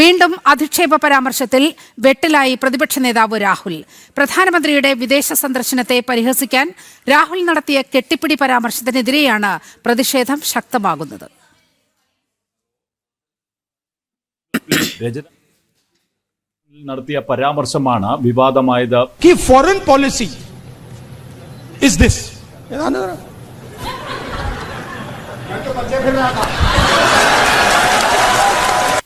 വീണ്ടും അധിക്ഷേപ പരാമർശത്തിൽ വെട്ടിലായി പ്രതിപക്ഷ നേതാവ് രാഹുൽ. പ്രധാനമന്ത്രിയുടെ വിദേശ സന്ദർശനത്തെ പരിഹസിക്കാൻ രാഹുൽ നടത്തിയ കെട്ടിപ്പിടി പരാമർശത്തിനെതിരെയാണ് പ്രതിഷേധം ശക്തമാകുന്നത്. നടത്തിയ പരാമർശമാണ് വിവാദമായത്. Foreign policy is this.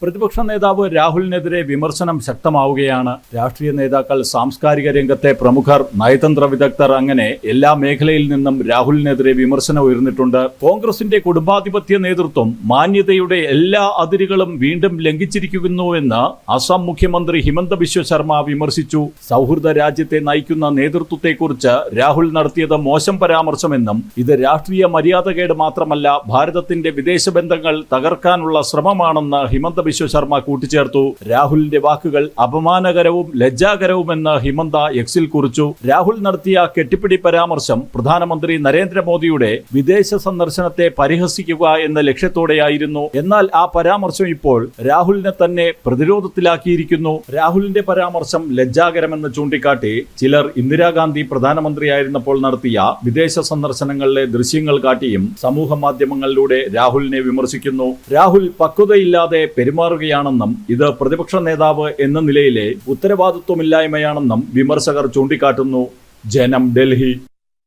പ്രതിപക്ഷ നേതാവ് രാഹുലിനെതിരെ വിമർശനം ശക്തമാവുകയാണ്. രാഷ്ട്രീയ നേതാക്കൾ, സാംസ്കാരിക രംഗത്തെ പ്രമുഖർ, നയതന്ത്ര വിദഗ്ധർ അങ്ങനെ എല്ലാ മേഖലയിൽ നിന്നും രാഹുലിനെതിരെ വിമർശനം ഉയർന്നിട്ടുണ്ട്. കോൺഗ്രസിന്റെ കുടുംബാധിപത്യ നേതൃത്വം മാന്യതയുടെ എല്ലാ അതിരുകളും വീണ്ടും ലംഘിച്ചിരിക്കുന്നുവെന്ന് അസം മുഖ്യമന്ത്രി ഹിമന്ത ബിശ്വ ശർമ്മ വിമർശിച്ചു. സൗഹൃദ രാജ്യത്തെ നയിക്കുന്ന നേതൃത്വത്തെക്കുറിച്ച് രാഹുൽ നടത്തിയത് മോശം പരാമർശമെന്നും ഇത് രാഷ്ട്രീയ മര്യാദകേട് മാത്രമല്ല, ഭാരതത്തിന്റെ വിദേശ ബന്ധങ്ങൾ തകർക്കാനുള്ള ശ്രമമാണെന്ന് ഹിമന്ത ബിശ്വ ശർമ്മ കൂട്ടിച്ചേർത്തു. രാഹുലിന്റെ വാക്കുകൾ അപമാനകരവും ലജ്ജാകരവുമെന്ന് ഹിമന്ത എക്സിൽ കുറിച്ചു. രാഹുൽ നടത്തിയ കെട്ടിപ്പിടി പരാമർശം പ്രധാനമന്ത്രി നരേന്ദ്രമോദിയുടെ വിദേശ സന്ദർശനത്തെ പരിഹസിക്കുക എന്ന ലക്ഷ്യത്തോടെയായിരുന്നു. എന്നാൽ ആ പരാമർശം ഇപ്പോൾ രാഹുലിനെ തന്നെ പ്രതിരോധത്തിലാക്കിയിരിക്കുന്നു. രാഹുലിന്റെ പരാമർശം ലജ്ജാകരമെന്ന് ചൂണ്ടിക്കാട്ടി ചിലർ ഇന്ദിരാഗാന്ധി പ്രധാനമന്ത്രിയായിരുന്നപ്പോൾ നടത്തിയ വിദേശ സന്ദർശനങ്ങളിലെ ദൃശ്യങ്ങൾ കാട്ടിയും സമൂഹ മാധ്യമങ്ങളിലൂടെ രാഹുലിനെ വിമർശിക്കുന്നു. രാഹുൽ പക്വതയില്ലാതെ പെരുമാറുകയാണെന്നും ഇത് പ്രതിപക്ഷ നേതാവ് എന്ന നിലയിലെ ഉത്തരവാദിത്വമില്ലായ്മയാണെന്നും വിമർശകർ ചൂണ്ടിക്കാട്ടുന്നു. ജനം, ഡൽഹി.